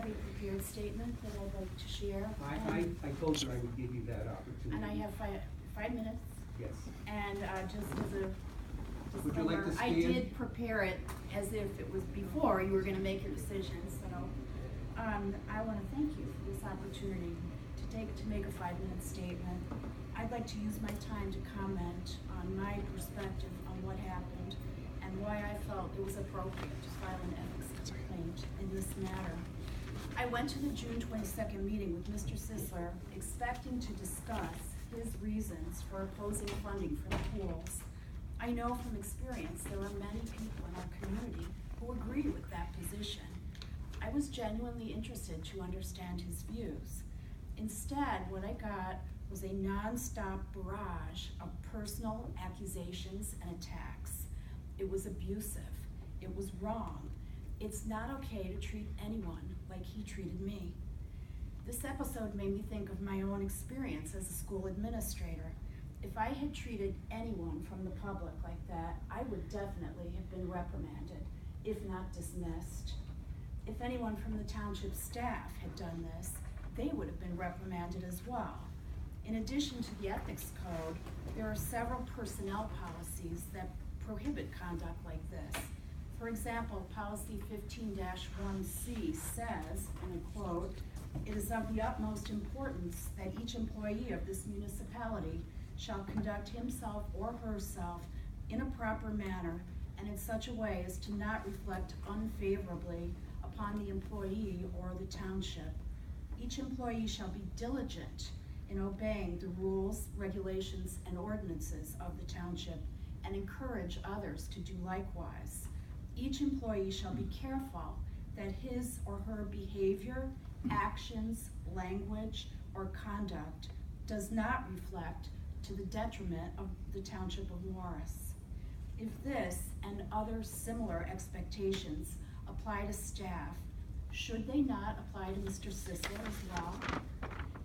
have a prepared statement that I'd like to share. I told you I would give you that opportunity. And I have 5 minutes. Yes. And just as a Would you like to disclaimer, I stand? did prepare it as if it was before you were gonna make your decision, so, I wanna thank you for this opportunity to make a 5-minute statement. I'd like to use my time to comment on my perspective on what happened and why I felt it was appropriate to file an ethics complaint in this matter. I went to the June 22nd meeting with Mr. Sisler expecting to discuss his reasons for opposing funding for the pools. I know from experience there are many people in our community who agree with that position. I was genuinely interested to understand his views. Instead, what I got was a non-stop barrage of personal accusations and attacks. It was abusive. It was wrong. It's not okay to treat anyone like he treated me. This episode made me think of my own experience as a school administrator. If I had treated anyone from the public like that, I would definitely have been reprimanded, if not dismissed. If anyone from the township staff had done this, they would have been reprimanded as well. In addition to the ethics code, there are several personnel policies that prohibit conduct like this. For example, policy 15-1C says, and I quote, "It is of the utmost importance that each employee of this municipality shall conduct himself or herself in a proper manner and in such a way as to not reflect unfavorably upon the employee or the township. Each employee shall be diligent in obeying the rules, regulations, and ordinances of the township and encourage others to do likewise. Each employee shall be careful that his or her behavior, actions, language, or conduct does not reflect to the detriment of the Township of Morris. If this and other similar expectations apply to staff, should they not apply to Mr. Sisler as well?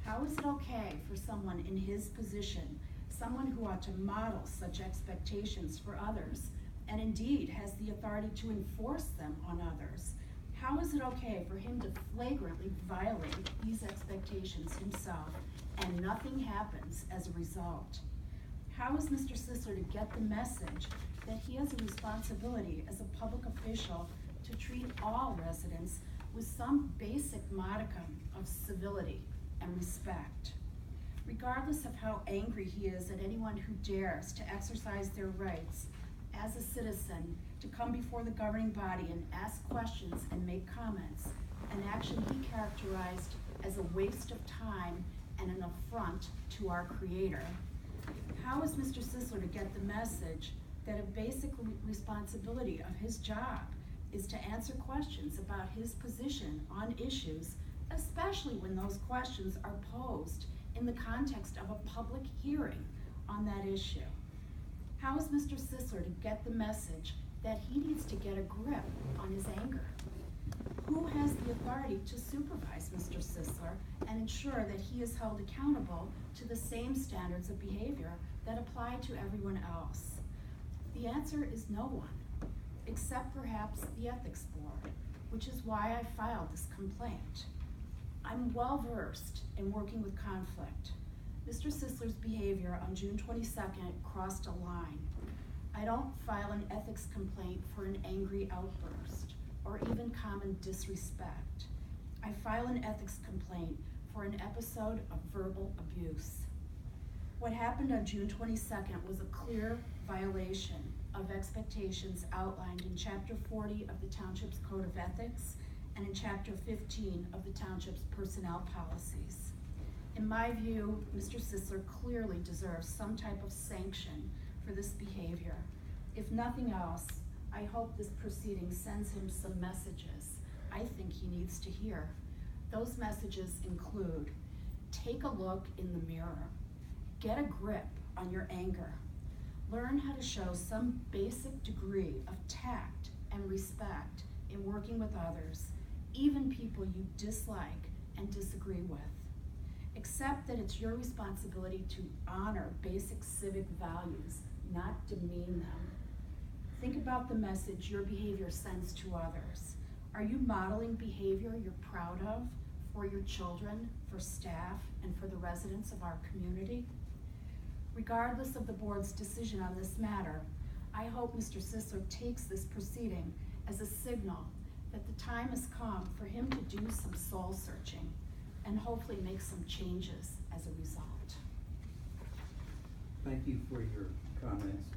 How is it okay for someone in his position, someone who ought to model such expectations for others, and indeed has the authority to enforce them on others? How is it okay for him to flagrantly violate these expectations himself and nothing happens as a result? How is Mr. Sisler to get the message that he has a responsibility as a public official to treat all residents with some basic modicum of civility and respect? Regardless of how angry he is at anyone who dares to exercise their rights as a citizen to come before the governing body and ask questions and make comments, an action he characterized as a waste of time and an affront to our Creator. How is Mr. Sisler to get the message that a basic responsibility of his job is to answer questions about his position on issues, especially when those questions are posed in the context of a public hearing on that issue? How is Mr. Sisler to get the message that he needs to get a grip on his anger? Who has the authority to supervise Mr. Sisler and ensure that he is held accountable to the same standards of behavior that apply to everyone else? The answer is no one, except perhaps the Ethics Board, which is why I filed this complaint. I'm well versed in working with conflict. Mr. Sisler's behavior on June 22nd crossed a line. I don't file an ethics complaint for an angry outburst or even common disrespect. I file an ethics complaint for an episode of verbal abuse. What happened on June 22nd was a clear violation of expectations outlined in Chapter 40 of the Township's Code of Ethics and in Chapter 15 of the Township's Personnel Policies. In my view, Mr. Sisler clearly deserves some type of sanction for this behavior. If nothing else, I hope this proceeding sends him some messages I think he needs to hear. Those messages include: take a look in the mirror, get a grip on your anger, learn how to show some basic degree of tact and respect in working with others, even people you dislike and disagree with. Accept that it's your responsibility to honor basic civic values, not demean them. Think about the message your behavior sends to others. Are you modeling behavior you're proud of for your children, for staff, and for the residents of our community? Regardless of the board's decision on this matter, I hope Mr. Sisler takes this proceeding as a signal that the time has come for him to do some soul searching and hopefully make some changes as a result. Thank you for your comments.